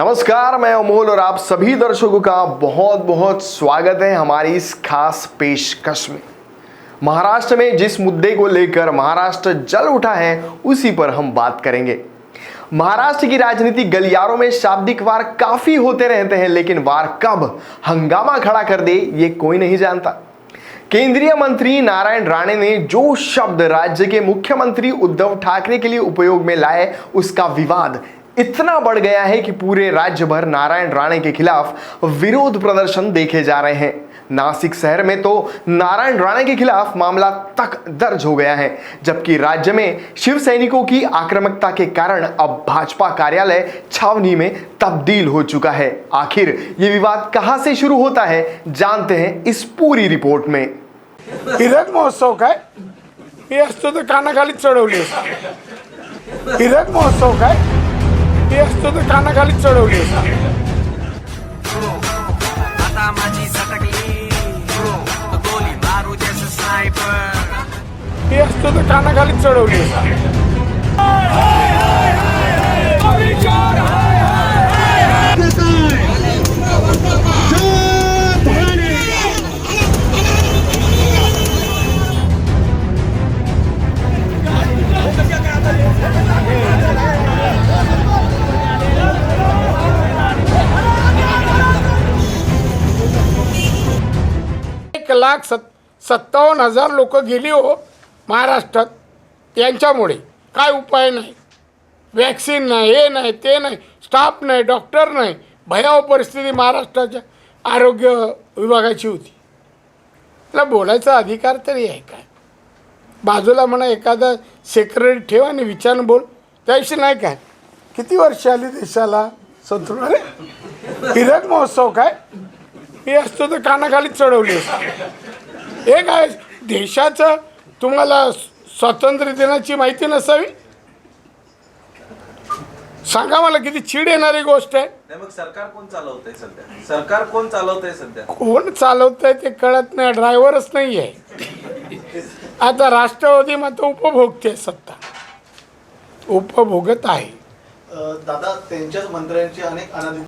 नमस्कार, मैं अमोल और आप सभी दर्शकों का बहुत बहुत स्वागत है हमारी इस खास पेशकश में। महाराष्ट्र में जिस मुद्दे को लेकर महाराष्ट्र जल उठा है उसी पर हम बात करेंगे। महाराष्ट्र की राजनीतिक गलियारों में शाब्दिक वार काफी होते रहते हैं, लेकिन वार कब हंगामा खड़ा कर दे ये कोई नहीं जानता। केंद्रीय मंत्री नारायण राणे ने जो शब्द राज्य के मुख्यमंत्री उद्धव ठाकरे के लिए उपयोग में लाए, उसका विवाद इतना बढ़ गया है कि पूरे राज्य भर नारायण राणे के खिलाफ विरोध प्रदर्शन देखे जा रहे हैं। नासिक शहर में तो नारायण राणे के खिलाफ मामला तक दर्ज हो गया है, जबकि राज्य में शिव सैनिकों की आक्रामकता के कारण अब भाजपा कार्यालय छावनी में तब्दील हो चुका है। आखिर ये विवाद कहां से शुरू होता है, जानते हैं इस पूरी रिपोर्ट में। हिरक महोत्सव काय हे असतो तर कानाखाली चढवले हिरक महोत्सव काय हे असतो तर कानाखाली चढवले आता माझी सटकली गोली मारू जैसे स्नाइपर हे असतो तर कानाखाली चढवले लाख 57,000 लोक गेली हो महाराष्ट्रात। यांच्यामुळे काय उपाय नाही, वॅक्सिन नाही, हे नाही, ते नाही, स्टाफ नाही, डॉक्टर नाही, भयावह परिस्थिती महाराष्ट्राच्या आरोग्य विभागाची होती। त्याला बोलायचा अधिकार तरी आहे काय? बाजूला म्हणा एखादा सेक्रेटरी ठेवा आणि विचारून बोल, त्याविषयी नाही काय? किती वर्ष आली देशाला संतुलन? अरे हिरक महोत्सव काय हे असतो तर कानाखाली चढवले हे काय? देशाचं तुम्हाला स्वातंत्र्य दिनाची माहिती नसावी? सांगा मला, किती चीड येणारी गोष्ट आहे। मग सरकार कोण चालवतंय सध्या? सरकार कोण चालवतंय सध्या? कोण चालवतंय ते कळत नाही, ड्रायव्हरच नाही आहे। आता राष्ट्रवादी मात्र उपभोगते सत्ता, उपभोगत आहे। दादा त्यांच्याच मंत्र्यांची अनेक अनाधिकृत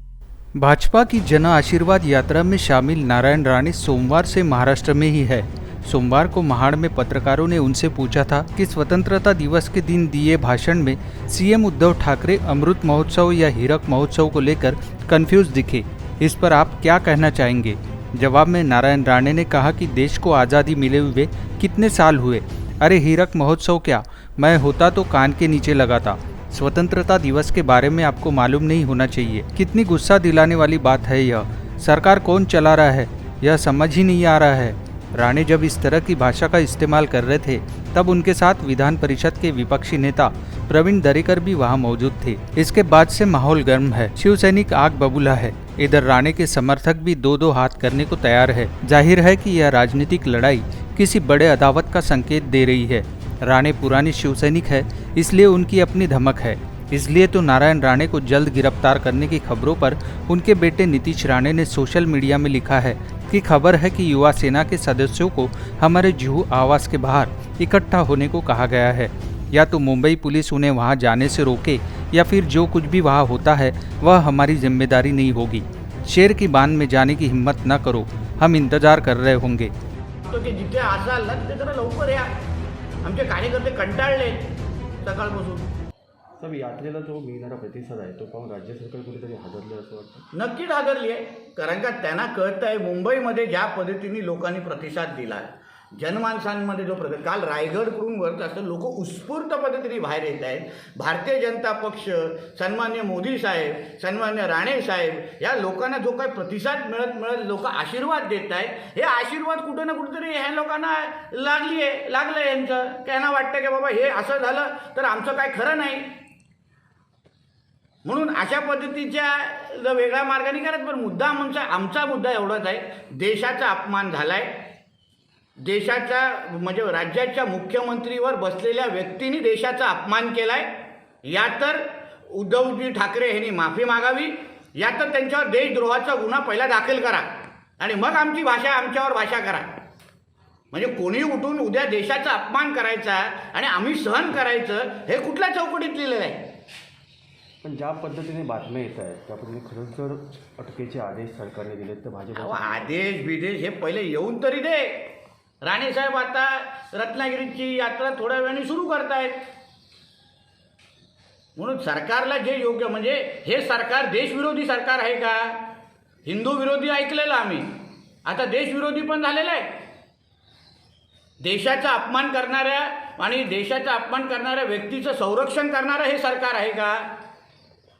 भाजपा की जन आशीर्वाद यात्रा में शामिल नारायण राणे सोमवार से महाराष्ट्र में ही है। सोमवार को महाड़ में पत्रकारों ने उनसे पूछा था कि स्वतंत्रता दिवस के दिन दिए भाषण में सीएम उद्धव ठाकरे अमृत महोत्सव या हीरक महोत्सव को लेकर कंफ्यूज दिखे, इस पर आप क्या कहना चाहेंगे? जवाब में नारायण राणे ने कहा कि देश को आज़ादी मिले हुए कितने साल हुए, अरे हीरक महोत्सव क्या, मैं होता तो कान के नीचे लगाता। स्वतंत्रता दिवस के बारे में आपको मालूम नहीं होना चाहिए। कितनी गुस्सा दिलाने वाली बात है यह। सरकार कौन चला रहा है यह समझ ही नहीं आ रहा है। राणे जब इस तरह की भाषा का इस्तेमाल कर रहे थे तब उनके साथ विधान परिषद के विपक्षी नेता प्रवीण दरेकर भी वहां मौजूद थे। इसके बाद से माहौल गर्म है, शिवसैनिक आग बबूला है। इधर राणे के समर्थक भी दो दो हाथ करने को तैयार है। जाहिर है कि यह राजनीतिक लड़ाई किसी बड़े अदावत का संकेत दे रही है। राणे पुरानी शिवसैनिक है, इसलिए उनकी अपनी धमक है। इसलिए तो नारायण राणे को जल्द गिरफ्तार करने की खबरों पर उनके बेटे नीतीश राणे ने सोशल मीडिया में लिखा है कि खबर है कि युवा सेना के सदस्यों को हमारे जुहू आवास के बाहर इकट्ठा होने को कहा गया है। या तो मुंबई पुलिस उन्हें वहां जाने से रोके या फिर जो कुछ भी वहां होता है वह हमारी जिम्मेदारी नहीं होगी। शेर की बांध में जाने की हिम्मत न करो, हम इंतजार कर रहे होंगे। तो जिथे असाल ना तिथे जरा लवकर या, आमचे कार्यकर्ते कंटाळले सकाळपासून। साहेब, यात्रेला जो मिळणारा प्रतिसाद आहे तो पाहून राज्य सरकार कुठेतरी हादरलं असं वाटतं? नक्कीच हादरली आहे, कारण का त्यांना कळत आहे मुंबईमध्ये ज्या पद्धतीने लोकांनी प्रतिसाद दिला, जनमानसांमध्ये जो प्रतिसाद, काल रायगडकडून वरत असतं लोक उत्स्फूर्त पद्धतीने बाहेर येत आहेत। भारतीय जनता पक्ष, सन्मान्य मोदी साहेब, सन्मान्य राणे साहेब या लोकांना जो काही प्रतिसाद मिळत लोक आशीर्वाद देत आहेत। हे आशीर्वाद कुठे ना कुठेतरी ह्या लोकांना लागलं यांचं। त्यांना वाटतं की बाबा हे असं झालं तर आमचं काय खरं नाही, म्हणून अशा पद्धतीच्या वेगळ्या मार्गाने करत। पण मुद्दा आमचा मुद्दा एवढाच आहे, देशाचा अपमान झालाय। देशाचा म्हणजे राज्याच्या मुख्यमंत्रीवर बसलेल्या व्यक्तींनी देशाचा अपमान केलाय। या तर उद्धवजी ठाकरे यांनी माफी मागावी, या तर त्यांच्यावर देशद्रोहाचा गुन्हा पहिला दाखल करा आणि मग आमच्यावर भाषा करा। म्हणजे कोणी उठून उद्या देशाचा अपमान करायचा आणि आम्ही सहन करायचं, हे कुठल्या चौकटीत लिहिलेलं आहे? पण ज्या पद्धतीने बातम्या येत आहेत त्या पद्धतीने खरंच जर अटकेचे आदेश सरकारने दिलेत तर अहो, भाजप आदेश बिदेश हे पहिले येऊन तरी दे. राणेसाहेब आता रत्नागिरीची यात्रा थोड्या वेळाने सुरू करतायत. म्हणून सरकारला जे योग्य, म्हणजे हे सरकार देशविरोधी सरकार आहे का? हिंदू विरोधी ऐकलेलं आम्ही, आता देशविरोधी पण झालेलं आहे. देशाचा अपमान करणाऱ्या आणि देशाचा अपमान करणाऱ्या व्यक्तीचं संरक्षण करणारं हे सरकार आहे का?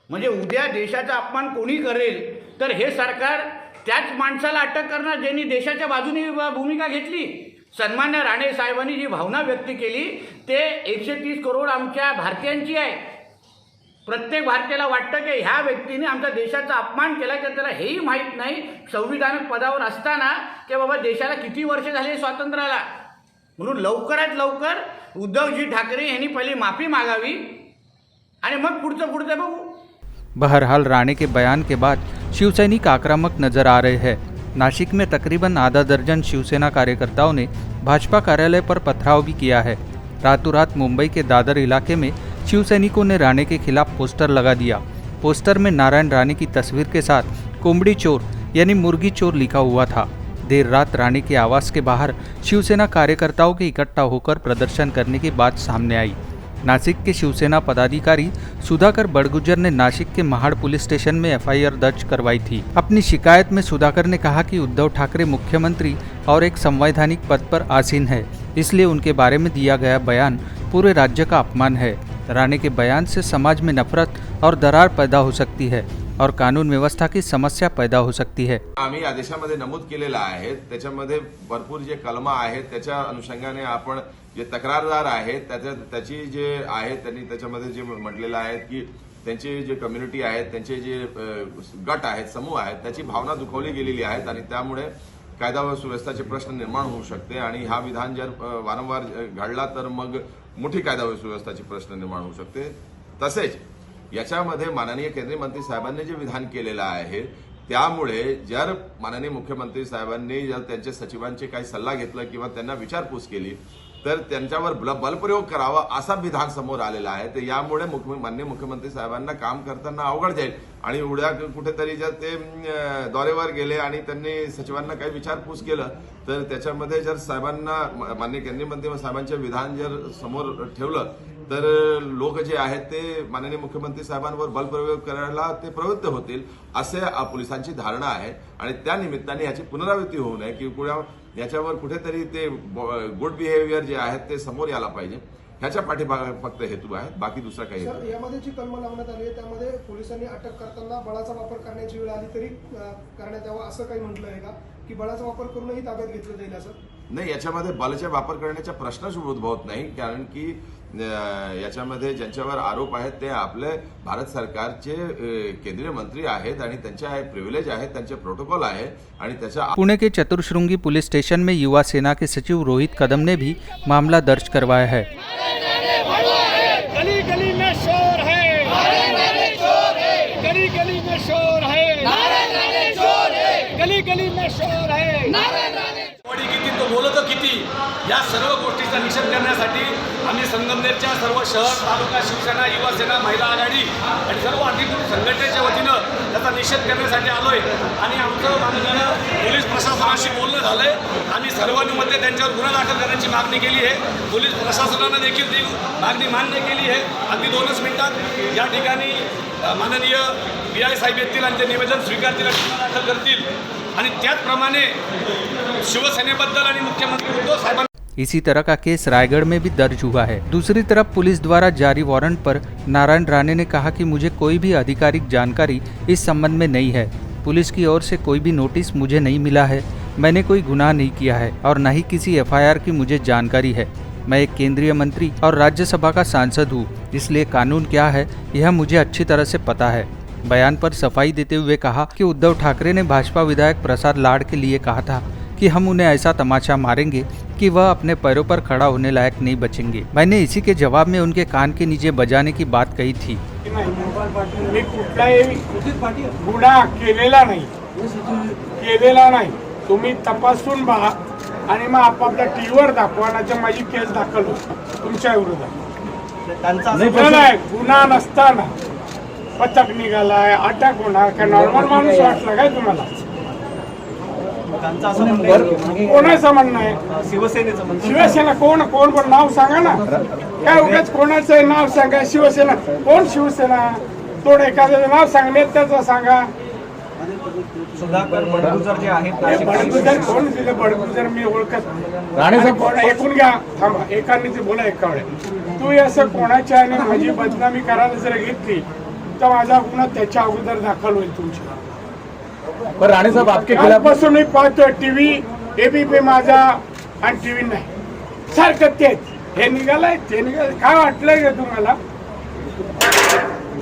म्हणजे उद्या देशाचा अपमान कोणी करेल तर हे सरकार त्याच माणसाला अटक करणार ज्यांनी देशाच्या बाजूने भूमिका घेतली. सन्मान्य राणे साहेबांनी जी भावना व्यक्त केली ते 130 करोड आमच्या भारतीयांची आहे. प्रत्येक भारतीयाला वाटतं की ह्या व्यक्तीने आमच्या देशाचा अपमान केला, तर त्याला हेही माहीत नाही संविधानिक पदावर असताना की बाबा देशाला किती वर्ष झाले स्वातंत्र्याला. म्हणून लवकरात लवकर उद्धवजी ठाकरे यांनी पहिली माफी मागावी आणि मग पुढचं बघू. बहरहाल राणे के बयान के बाद शिवसैनिक आक्रामक नजर आ रहे हैं। नासिक में तकरीबन आधा दर्जन शिवसेना कार्यकर्ताओं ने भाजपा कार्यालय पर पथराव भी किया है। रातों रात मुंबई के दादर इलाके में शिवसैनिकों ने राणे के खिलाफ पोस्टर लगा दिया। पोस्टर में नारायण राणे की तस्वीर के साथ कोंबड़ी चोर यानी मुर्गी चोर लिखा हुआ था। देर रात राणे के आवास के बाहर शिवसेना कार्यकर्ताओं के इकट्ठा होकर प्रदर्शन करने की बात सामने आई। नासिक के शिवसेना पदाधिकारी सुधाकर बड़गुजर ने नासिक के महाड़ पुलिस स्टेशन में एफआईआर दर्ज करवाई थी। अपनी शिकायत में सुधाकर ने कहा कि उद्धव ठाकरे मुख्यमंत्री और एक संवैधानिक पद पर आसीन है, इसलिए उनके बारे में दिया गया बयान पूरे राज्य का अपमान है। राणे के बयान से समाज में नफरत और दरार पैदा हो सकती है और कानून व्यवस्था की समस्या पैदा हो सकती है। आम्ही आदेशामध्ये नमूद केलेलं आहे, त्याच्यामध्ये भरपूर जे कलम आहेत त्याच्या अनुषंगाने आपण जे तक्रारदार आहेत त्याची जे आहे त्यांनी त्याच्यामध्ये जे म्हटलेलं आहे की त्यांचे जे कम्युनिटी आहेत, त्यांचे जे गट आहेत, समूह आहेत, त्याची भावना दुखावली गेलेली आहेत आणि त्यामुळे कायदा व सुव्यवस्थेचे प्रश्न निर्माण होऊ शकते आणि हा विधान जर वारंवार घडला तर मग मोठी कायदा व सुव्यवस्थेचे प्रश्न निर्माण होऊ शकते। तसेच याच्यामध्ये माननीय केंद्रीय मंत्री साहेबांनी जे विधान केलेलं आहे त्यामुळे जर माननीय मुख्यमंत्री साहेबांनी जर त्यांच्या सचिवांचे काही सल्ला घेतला किंवा त्यांना विचारपूस केली तर त्यांच्यावर बलप्रयोग करावा असा विधान समोर आलेला आहे। तर यामुळे माननीय मुख्यमंत्री साहेबांना काम करताना अवघड जाईल आणि उद्या कुठेतरी जर ते दौऱ्यावर गेले आणि त्यांनी सचिवांना काही विचारपूस केलं तर त्याच्यामध्ये जर साहेबांना माननीय केंद्रीय मंत्री साहेबांचे विधान जर समोर ठेवलं तर लोक जे आहेत ते माननीय मुख्यमंत्री साहेबांवर बलप्रयोग करायला ते प्रवृत्त होतील असे पोलिसांची धारणा आहे आणि त्या निमित्ताने याची पुनरावृत्ती होऊ नये की याच्यावर कुठेतरी ते गुड बिहेवियर जे आहेत ते समोर यायला पाहिजे, ह्याच्या पाठीमागे फक्त हेतू आहे, बाकी दुसरा काही सर, यामध्ये जी कलम लावण्यात आली आहे त्यामध्ये पोलिसांनी अटक करताना बळाचा वापर करण्याची वेळ आली तरी करण्यात यावा असं काही म्हटलं आहे का की बळाचा वापर करूनही ताब्यात घेतलं जाईल असं? नाही, याच्यामध्ये बलाचा वापर करण्याचा प्रश्नच उद्भवत नाही, कारण की याच्यामध्ये ज्यांच्यावर आरोप आहेत ते आपले भारत सरकारचे केंद्रीय मंत्री आहेत आणि त्यांचे प्रिव्हिलेज आहेत, त्यांचे प्रोटोकॉल आहे आणि त्याच्या पुणे के चतुर्श्रृंगी पुलिस स्टेशन में युवा सेना के सचिव रोहित कदम ने भी मामला दर्ज करवाया है। गली गली में शोर है, गली गली में शोर है, गली गली में शोर है। मोडी किती तो बोलतो किती, या सर्व गोष्टीचा निषेध करण्यासाठी आम्ही संगमनेरच्या सर्व शहर तालुका शिवसेना युवा सेना महिला आघाडी आणि सर्व अधिकृत संघटनेच्या वतीनं त्याचा निषेध करण्यासाठी आलोय आणि आमचं माननीय पोलीस प्रशासनाशी बोलणं झालंय। आम्ही सर्वांमध्ये त्यांच्यावर गुन्हा दाखल करण्याची मागणी केली आहे। पोलीस प्रशासनानं देखील ती मागणी मान्य केली आहे। अगदी 2च मिनिटात या ठिकाणी माननीय PI साहेब येतील आणि ते निवेदन स्वीकारतील, गुन्हा दाखल करतील आणि त्याचप्रमाणे शिवसेनेबद्दल आणि मुख्यमंत्री उद्धव साहेबांना। इसी तरह का केस रायगढ़ में भी दर्ज हुआ है। दूसरी तरफ पुलिस द्वारा जारी वारंट पर नारायण राणे ने कहा कि मुझे कोई भी आधिकारिक जानकारी इस संबंध में नहीं है। पुलिस की ओर से कोई भी नोटिस मुझे नहीं मिला है। मैंने कोई गुनाह नहीं किया है और न ही किसी FIR की मुझे जानकारी है। मैं एक केंद्रीय मंत्री और राज्यसभा का सांसद हूँ, इसलिए कानून क्या है यह मुझे अच्छी तरह से पता है। बयान पर सफाई देते हुए कहा कि उद्धव ठाकरे ने भाजपा विधायक प्रसाद लाड़ के लिए कहा था कि हम उन्हें ऐसा तमाचा मारेंगे कि वह अपने पैरों पर खड़ा होने लायक नहीं बचेंगे। मैंने इसी के जवाब में उनके कान के नीचे बजाने की बात कही थी। मी कुठलाही गुन्हा केलेला नाही, तुम्ही तपासून पहा आणि मग आपापल्या टीव्हीवर दाखवा, नाहीतर माझी केस दाखल होईल तुमच्या विरोधात। गुन्हा नसताना पथक निघालाय, अटॅक होणार, काय नॉर्मल माणूस वाटला काय तुम्हाला? त्यांचं असं म्हणणं आहे की कोणाचं म्हणणं आहे? शिवसेनेचं म्हणणं शिवसेना कोण कोण पण नाव सांगा ना. काय उगाच कोणाचं नाव सांगा? शिवसेना कोण? शिवसेना तोड एखाद्याचं नाव सांगले त्याचं सांगा. सुधाकर बडगुजर जे आहेत बडगुजर कोण दिलं? बडगुजर मी ओळखत आणि कोण ऐकून घ्या. थांबा, एकाने ते बोला एका वेळेस. तू असं कोणाच्या आणि माझी बदनामी करायला जर घेतली तर माझा गुन्हा त्याच्या अगोदर दाखल होईल तुमची. राणे साहब आपके कालपासून मी पाहतोय टीव्ही, एबीपी माझा आणि टीव्ही नाही सारखं तेच. हे निघालंय ते निघालंय. काय वाटलंय का तुम्हाला?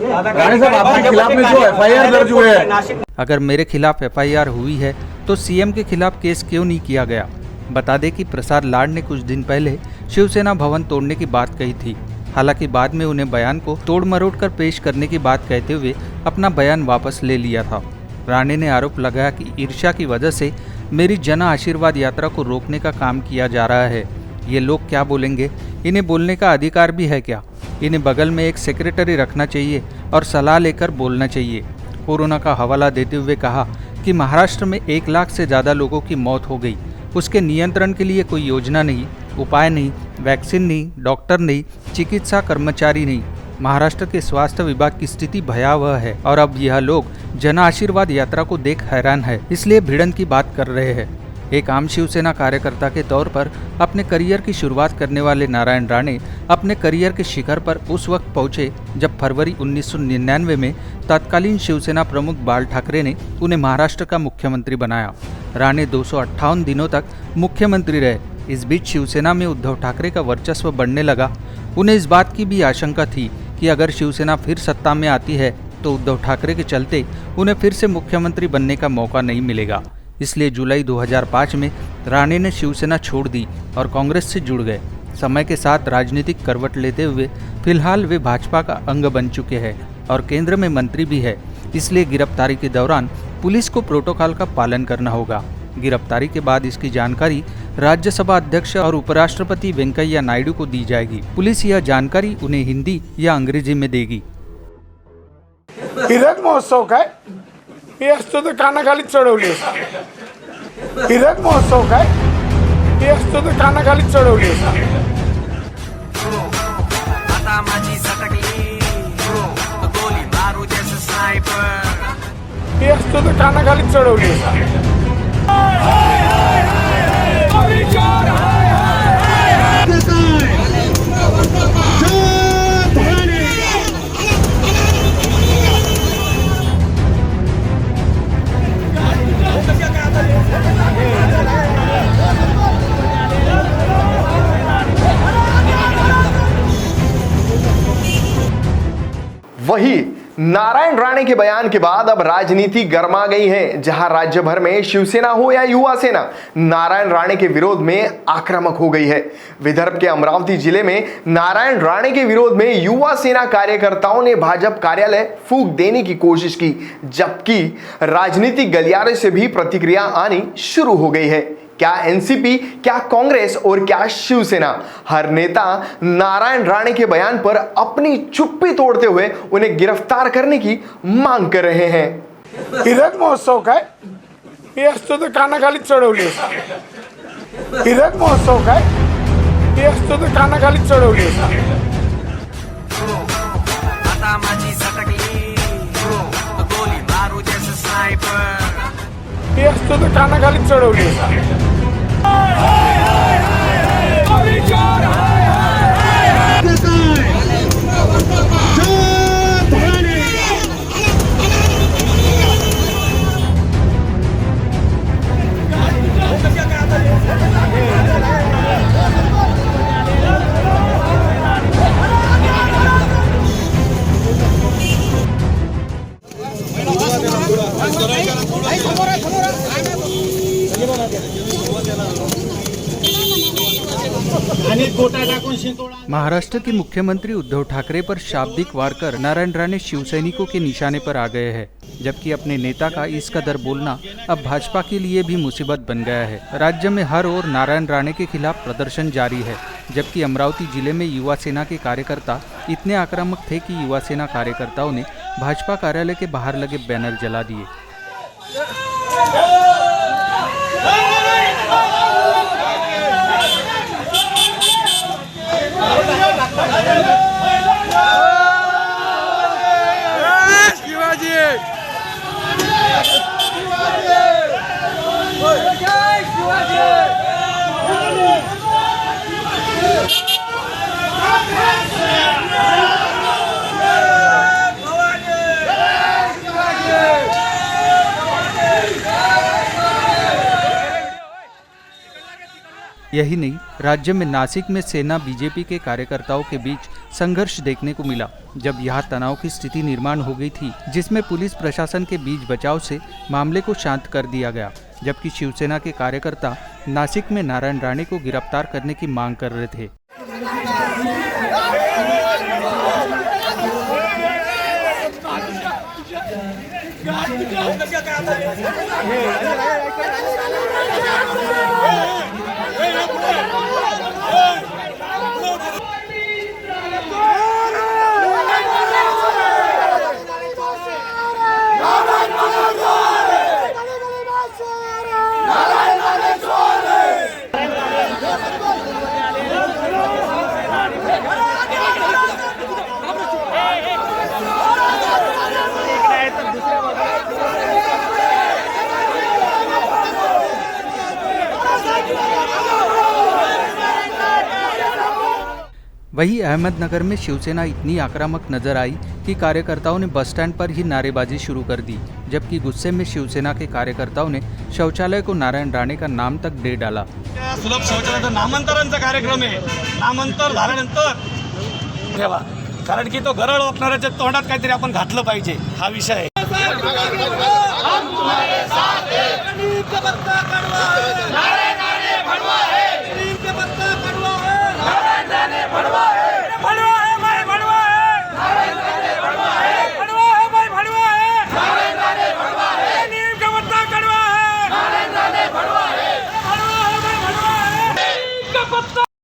राणे साहब आपके खिलाफ में जो एफआईआर दर्ज हुए हैं, अगर मेरे खिलाफ एफआईआर हुई है तो सीएम के खिलाफ केस क्यों नहीं किया गया? बता दें कि प्रसाद लाड ने कुछ दिन पहले शिवसेना भवन तोड़ने की बात कही थी। हालांकि बाद में उन्हें बयान को तोड़ मरोड़ कर पेश करने की बात कहते हुए अपना बयान वापस ले लिया था। राणे ने आरोप लगाया कि ईर्ष्या की वजह से मेरी जन आशीर्वाद यात्रा को रोकने का काम किया जा रहा है। ये लोग क्या बोलेंगे? इन्हें बोलने का अधिकार भी है क्या? इन्हें बगल में एक सेक्रेटरी रखना चाहिए और सलाह लेकर बोलना चाहिए। कोरोना का हवाला देते हुए कहा कि महाराष्ट्र में 1 लाख से ज़्यादा लोगों की मौत हो गई, उसके नियंत्रण के लिए कोई योजना नहीं, उपाय नहीं, वैक्सीन नहीं, डॉक्टर नहीं, चिकित्सा कर्मचारी नहीं। महाराष्ट्र के स्वास्थ्य विभाग की स्थिति भयावह है और अब यह लोग जन आशीर्वाद यात्रा को देख हैरान है, इसलिए भिड़ंत की बात कर रहे हैं। एक आम शिवसेना कार्यकर्ता के तौर पर अपने करियर की शुरुआत करने वाले नारायण राणे अपने करियर के शिखर पर उस वक्त पहुंचे जब फरवरी 1999 में तत्कालीन शिवसेना प्रमुख बाल ठाकरे ने उन्हें महाराष्ट्र का मुख्यमंत्री बनाया। राणे 258 दिनों तक मुख्यमंत्री रहे। इस बीच शिवसेना में उद्धव ठाकरे का वर्चस्व बढ़ने लगा। उन्हें इस बात की भी आशंका थी कि अगर शिवसेना फिर सत्ता में आती है तो उद्धव ठाकरे के चलते उन्हें फिर से मुख्यमंत्री बनने का मौका नहीं मिलेगा। इसलिए जुलाई 2005 में राणे ने शिवसेना छोड़ दी और कांग्रेस से जुड़ गए। समय के साथ राजनीतिक करवट लेते हुए फिलहाल वे भाजपा का अंग बन चुके हैं और केंद्र में मंत्री भी है। इसलिए गिरफ्तारी के दौरान पुलिस को प्रोटोकॉल का पालन करना होगा। गिरफ्तारी के बाद इसकी जानकारी राज्यसभा अध्यक्ष और उपराष्ट्रपति वेंकैया नायडू को दी जाएगी। पुलिस यह जानकारी उन्हें हिंदी या अंग्रेजी में देगी। हिरक महोत्सव काय हे असतो तर कानाखाली चढवली असती. हिरक महोत्सव काय हे असतो तर कानाखाली चढवली असती. आता माझी सटकली गोली मारू जैसे स्नाइपर. हे असतो तर कानाखाली चढवली असती. वही नारायण राणे के बयान के बाद अब राजनीति गर्मा गई है। जहां राज्य भर में शिवसेना हो या युवा सेना नारायण राणे के विरोध में आक्रामक हो गई है। विदर्भ के अमरावती जिले में नारायण राणे के विरोध में युवा सेना कार्यकर्ताओं ने भाजपा कार्यालय फूंक देने की कोशिश की, जबकि राजनीतिक गलियारे से भी प्रतिक्रिया आनी शुरू हो गई है। क्या एनसीपी, क्या कांग्रेस और क्या शिवसेना, हर नेता नारायण राणे के बयान पर अपनी चुप्पी तोड़ते हुए उन्हें गिरफ्तार करने की मांग कर रहे हैं। हिरक महोत्सव काय हे असतो तर कानाखाली चढवली असती. हिरक महोत्सव काय हे असतो तर कानाखाली चढवली असती. आता माझी सटकली गोली मारू जैसे स्नाइपर. हे असतो तर कानाखाली चढवली असती. महाराष्ट्र के मुख्यमंत्री उद्धव ठाकरे पर शाब्दिक वार कर नारायण राणे शिवसैनिकों के निशाने पर आ गए हैं, जबकि अपने नेता का इस कदर बोलना अब भाजपा के लिए भी मुसीबत बन गया है। राज्य में हर ओर नारायण राणे के खिलाफ प्रदर्शन जारी है, जबकि अमरावती जिले में युवा सेना के कार्यकर्ता इतने आक्रामक थे कि युवा सेना कार्यकर्ताओं ने भाजपा कार्यालय के बाहर लगे बैनर जला दिए। यही नहीं, राज्य में नासिक में सेना बीजेपी के कार्यकर्ताओं के बीच संघर्ष देखने को मिला, जब यहाँ तनाव की स्थिति निर्माण हो गई थी, जिसमें पुलिस प्रशासन के बीच बचाव से मामले को शांत कर दिया गया, जबकि शिवसेना के कार्यकर्ता नासिक में नारायण राणे को गिरफ्तार करने की मांग कर रहे थे। वहीं अहमदनगर में शिवसेना इतनी आक्रामक नजर आई कि कार्यकर्ताओं ने बस स्टैंड पर ही नारेबाजी शुरू कर दी, जबकि गुस्से में शिवसेना के कार्यकर्ताओं ने शौचालय को नारायण राणे का नाम तक दे डाला। सुलभ शौचालयाचा नामांतरांचा कार्यक्रम आहे, नामांतर झाल्यानंतर ठेवा, कारण की तो गरळ ओपणाऱ्याच्या तोंडात काहीतरी आपण घातलं पाहिजे, हा विषय आहे।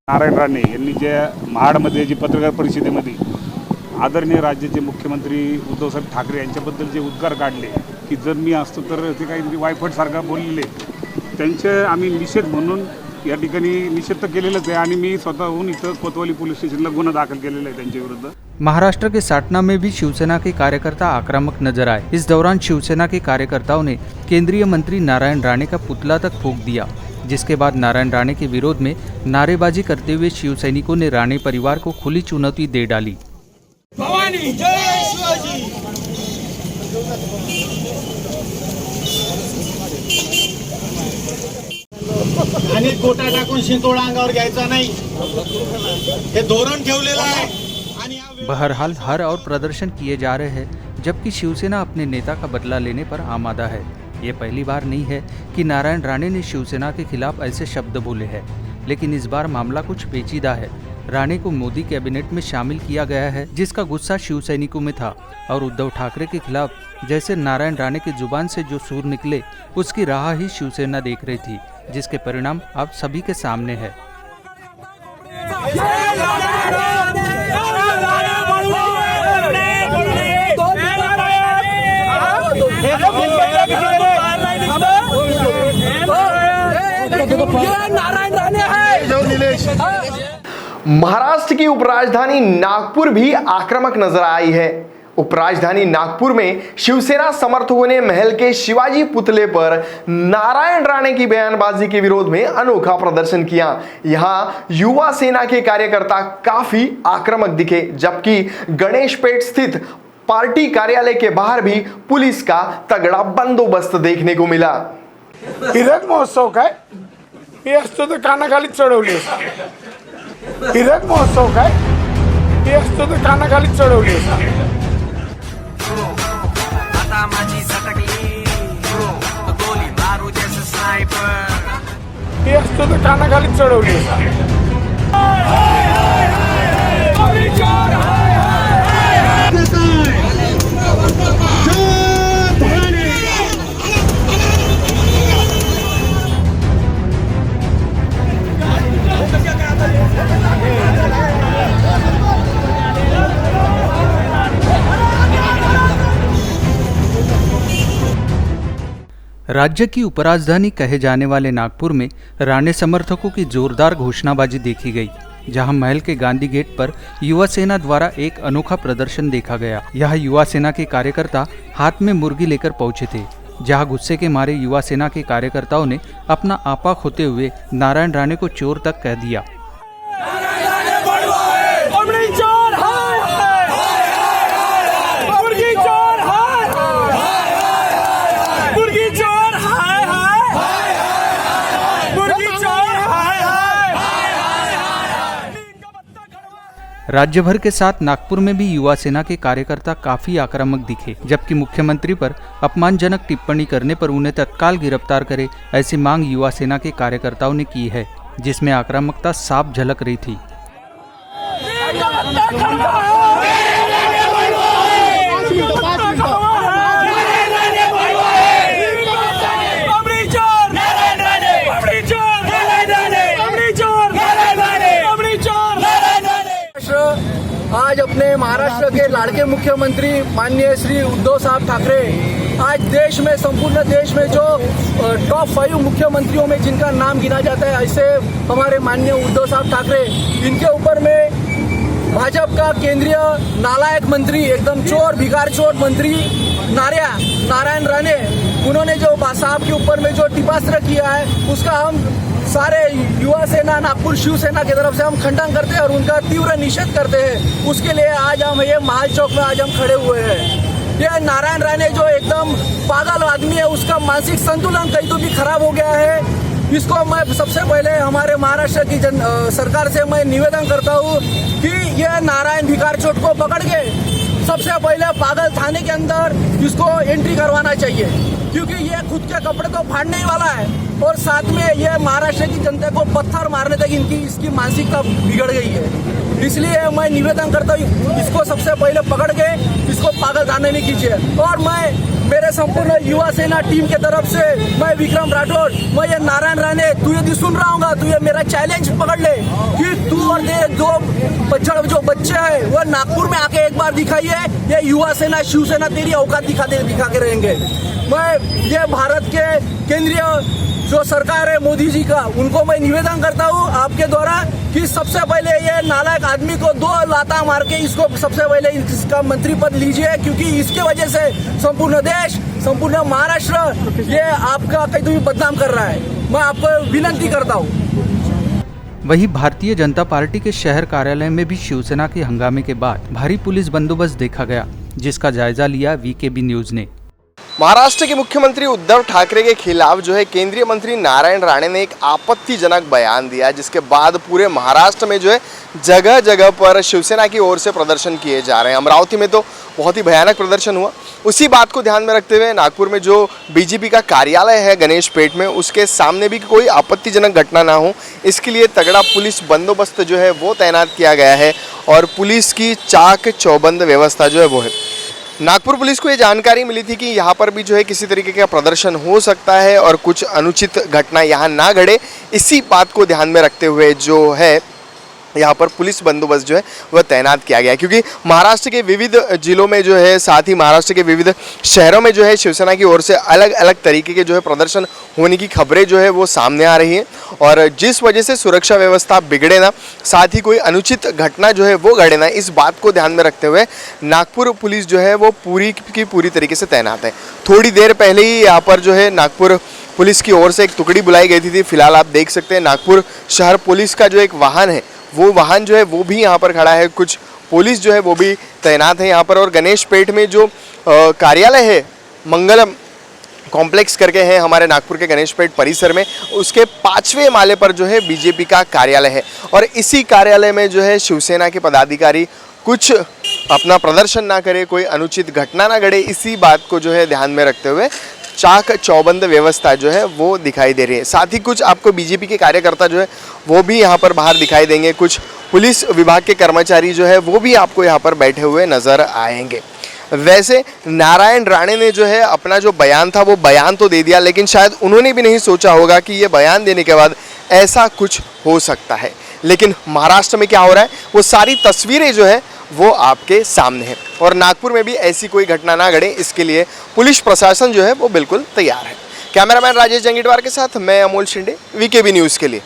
नारायण राणे यांनी जे महाडमध्ये जी पत्रकार परिषदेमध्ये आदरणीय राज्याचे मुख्यमंत्री उद्धवसाहेब ठाकरे यांच्याबद्दल जे उद्गार काढले की जर मी असतो तर ते काहीतरी वायफटसारखा बोललेले, त्यांचे आम्ही निषेध म्हणून या ठिकाणी निषेध तर केलेलंच आहे आणि मी स्वतःहून इथं कोतवाली पोलीस स्टेशनला गुन्हा दाखल केलेला आहे त्यांच्या विरुद्ध। महाराष्ट्र के साटना में भी शिवसेना के कार्यकर्ता आक्रामक नजर आए। इस दौरान शिवसेना के कार्यकर्ताओं ने केंद्रीय मंत्री नारायण राणे का पुतला तक फूंक दिया, जिसके बाद नारायण राणे के विरोध में नारेबाजी करते हुए शिवसैनिकों ने राणे परिवार को खुली चुनौती दे डाली। भवानी जय शिवाजी। आणि कोटा टाकून शिंतोडा अंगावर घ्यायचा नाही, हे धोरण ठेवलेलं आहे। बहरहाल हर और प्रदर्शन किए जा रहे हैं, जबकि शिवसेना अपने नेता का बदला लेने पर आमादा है। ये पहली बार नहीं है कि नारायण राणे ने शिवसेना के खिलाफ ऐसे शब्द बोले हैं, लेकिन इस बार मामला कुछ पेचीदा है। राणे को मोदी कैबिनेट में शामिल किया गया है, जिसका गुस्सा शिवसैनिकों में था, और उद्धव ठाकरे के खिलाफ जैसे नारायण राणे की जुबान से जो सुर निकले, उसकी राह ही शिवसेना देख रही थी, जिसके परिणाम अब सभी के सामने है। महाराष्ट्र की उपराजधानी नागपुर भी आक्रामक नजर आई है। उपराजधानी नागपुर में शिवसेना समर्थकों ने महल के शिवाजी पुतले पर नारायण राणे की बयानबाजी के विरोध में अनोखा प्रदर्शन किया। यहां युवा सेना के कार्यकर्ता काफी आक्रामक दिखे, जबकि गणेशपेट स्थित पार्टी कार्यालय के बाहर भी पुलिस का तगड़ा बंदोबस्त देखने को मिला। हिरक महोत्सव काय हे असतो तर कानाखाली चढवली असते। हिरक महोत्सव काय हे असतो तर कानाखाली चढवली असते। आता माझी सटकली गोली मारू जैसे स्नाइपर, हे असतो तर कानाखाली चढवली असते। राज्य की उपराजधानी कहे जाने वाले नागपुर में राणे समर्थकों की जोरदार घोषणाबाजी देखी गई, जहां महल के गांधी गेट पर युवा सेना द्वारा एक अनोखा प्रदर्शन देखा गया। यह युवा सेना के कार्यकर्ता हाथ में मुर्गी लेकर पहुंचे थे, जहां गुस्से के मारे युवा सेना के कार्यकर्ताओं ने अपना आपा खोते हुए नारायण राणे को चोर तक कह दिया। राज्य भर के साथ नागपुर में भी युवा सेना के कार्यकर्ता काफी आक्रामक दिखे, जबकि मुख्यमंत्री पर अपमानजनक टिप्पणी करने पर उन्हें तत्काल गिरफ्तार करे ऐसी मांग युवा सेना के कार्यकर्ताओं ने की है, जिसमें आक्रामकता साफ झलक रही थी। आज अपने महाराष्ट्र के लाड़के मुख्यमंत्री माननीय श्री उद्धव साहब ठाकरे आज देश में, संपूर्ण देश में जो टॉप 5 मुख्यमंत्रियों में जिनका नाम गिना जाता है, ऐसे हमारे माननीय उद्धव साहब ठाकरे, इनके ऊपर में भाजपा का केंद्रीय नालायक मंत्री, एकदम चोर भिखार चोर मंत्री नारायण राणे, उन्होंने जो साहब के ऊपर में जो टिपास्त्र किया है, उसका हम सारे युवा सेना नागपुर शिवसेना की तरफ से हम खंडन करते हैं और उनका तीव्र निषेध करते हैं। उसके लिए आज हम ये महाल चौक में आज हम खड़े हुए हैं। ये नारायण राणे जो एकदम पागल आदमी है, उसका मानसिक संतुलन कहीं तो भी खराब हो गया है। इसको मैं सबसे पहले हमारे महाराष्ट्र की सरकार से मैं निवेदन करता हूँ कि ये नारायण भिखार चोट को पकड़ के सबसे पहले पागल थाने के अंदर इसको एंट्री करवाना चाहिए, क्योंकि ये खुद के कपड़े तो फाड़ने ही वाला है और साथ में ये महाराष्ट्र की जनता को पत्थर मारने तक इसकी मानसिकता बिगड़ गई है। इसलिए मैं निवेदन करता हूँ, इसको सबसे पहले पकड़ के इसको पागल थाने में कीजिए। और मैं मेरे संपूर्ण युवा सेना टीम के तरफ से मैं विक्रम राठौड़, मैं ये नारायण राणे, तू यदि सुन रहा होगा तो ये मेरा चैलेंज पकड़ ले कि तू और तेरे जो बच्चे हैं वो नागपुर में आके एक बार दिखाइए, ये युवा सेना शिवसेना तेरी औकात दिखा के रहेंगे। मैं ये भारत के केंद्रीय जो सरकार है मोदी जी का, उनको मैं निवेदन करता हूँ आपके द्वारा कि सबसे पहले ये नालायक आदमी को 2 लाता मार के इसको सबसे पहले इसका मंत्री पद लीजिए, क्योंकि इसके वजह से संपूर्ण देश, संपूर्ण महाराष्ट्र ये आपका कहीं तो भी बदनाम कर रहा है। मैं आपको विनती करता हूँ। वहीं भारतीय जनता पार्टी के शहर कार्यालय में भी शिवसेना के हंगामे के बाद भारी पुलिस बंदोबस्त देखा गया, जिसका जायजा लिया वीकेबी न्यूज ने। महाराष्ट्र के मुख्यमंत्री उद्धव ठाकरे के खिलाफ जो है केंद्रीय मंत्री नारायण राणे ने एक आपत्तिजनक बयान दिया, जिसके बाद पूरे महाराष्ट्र में जो है जगह जगह पर शिवसेना की ओर से प्रदर्शन किए जा रहे हैं। अमरावती में तो बहुत ही भयानक प्रदर्शन हुआ। उसी बात को ध्यान में रखते हुए नागपुर में जो बीजेपी का कार्यालय है गणेश पेठ में, उसके सामने भी कोई आपत्तिजनक घटना ना हो, इसके लिए तगड़ा पुलिस बंदोबस्त जो है वो तैनात किया गया है और पुलिस की चाक चौबंद व्यवस्था जो है वो है। नागपुर पुलिस को ये जानकारी मिली थी कि यहाँ पर भी जो है किसी तरीके का प्रदर्शन हो सकता है और कुछ अनुचित घटना यहाँ ना घटे। इसी बात को ध्यान में रखते हुए जो है यहाँ पर पुलिस बंदोबस्त जो है वह तैनात किया गया है, क्योंकि महाराष्ट्र के विविध जिलों में जो है, साथ ही महाराष्ट्र के विविध शहरों में जो है शिवसेना की ओर से अलग अलग तरीके के जो है प्रदर्शन होने की खबरें जो है वो सामने आ रही हैं और जिस वजह से सुरक्षा व्यवस्था बिगड़े ना, साथ ही कोई अनुचित घटना जो है वो घटे ना, इस बात को ध्यान में रखते हुए नागपुर पुलिस जो है वो पूरी की पूरी तरीके से तैनात है। थोड़ी देर पहले ही यहाँ पर जो है नागपुर पुलिस की ओर से एक टुकड़ी बुलाई गई थी। फिलहाल आप देख सकते हैं नागपुर शहर पुलिस का जो एक वाहन है, वो वाहन जो है वो भी यहाँ पर खड़ा है, कुछ पुलिस जो है वो भी तैनात है यहाँ पर। और गणेश पेठ में जो कार्यालय है मंगलम कॉम्प्लेक्स करके है हमारे नागपुर के गणेश पेठ परिसर में, उसके 5वें माले पर जो है बीजेपी का कार्यालय है और इसी कार्यालय में जो है शिवसेना के पदाधिकारी कुछ अपना प्रदर्शन ना करे, कोई अनुचित घटना ना घटे, इसी बात को जो है ध्यान में रखते हुए चाक चौबंद व्यवस्था जो है वो दिखाई दे रही है। साथ ही कुछ आपको बीजेपी के कार्यकर्ता जो है वो भी यहाँ पर बाहर दिखाई देंगे, कुछ पुलिस विभाग के कर्मचारी जो है वो भी आपको यहाँ पर बैठे हुए नजर आएंगे। वैसे नारायण राणे ने जो है अपना जो बयान था वो बयान तो दे दिया, लेकिन शायद उन्होंने भी नहीं सोचा होगा कि ये बयान देने के बाद ऐसा कुछ हो सकता है। लेकिन महाराष्ट्र में क्या हो रहा है वो सारी तस्वीरें जो है वो आपके सामने है और नागपुर में भी ऐसी कोई घटना ना घटे, इसके लिए पुलिस प्रशासन जो है वो बिल्कुल तैयार है। कैमरामैन राजेश जंगीटवार के साथ मैं अमोल शिंदे, वीकेबी न्यूज़ के लिए।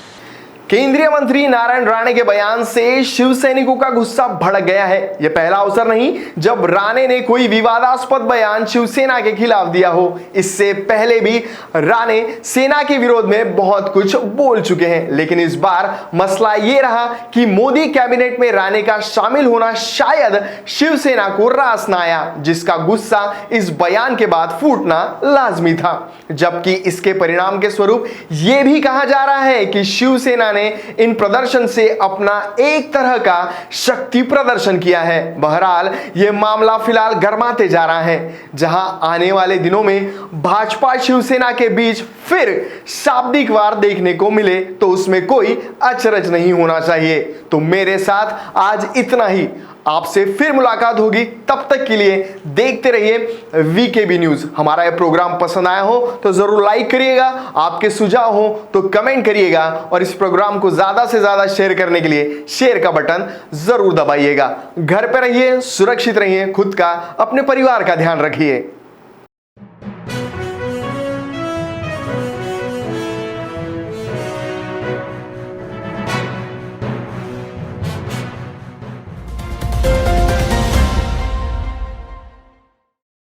केंद्रीय मंत्री नारायण राणे के बयान से शिव सैनिकों का गुस्सा भड़क गया है। यह पहला अवसर नहीं जब राणे ने कोई विवादास्पद बयान शिवसेना के खिलाफ दिया हो। इससे पहले भी राणे सेना के विरोध में बहुत कुछ बोल चुके हैं, लेकिन इस बार मसला यह रहा कि मोदी कैबिनेट में राणे का शामिल होना शायद शिवसेना को रास न आया, जिसका गुस्सा इस बयान के बाद फूटना लाजमी था। जबकि इसके परिणाम के स्वरूप यह भी कहा जा रहा है कि शिवसेना ने इन प्रदर्शन से अपना एक तरह का शक्ति प्रदर्शन किया है। बहरहाल यह मामला फिलहाल गर्माते जा रहा है, जहां आने वाले दिनों में भाजपा शिवसेना के बीच फिर शाब्दिक वार देखने को मिले तो उसमें कोई अचरज नहीं होना चाहिए। तो मेरे साथ आज इतना ही, आपसे फिर मुलाकात होगी, तब तक के लिए देखते रहिए वीकेबी न्यूज़। हमारा यह प्रोग्राम पसंद आया हो तो जरूर लाइक करिएगा, आपके सुझाव हो तो कमेंट करिएगा और इस प्रोग्राम को ज्यादा से ज्यादा शेयर करने के लिए शेयर का बटन जरूर दबाइएगा। घर पर रहिए, सुरक्षित रहिए, खुद का अपने परिवार का ध्यान रखिए।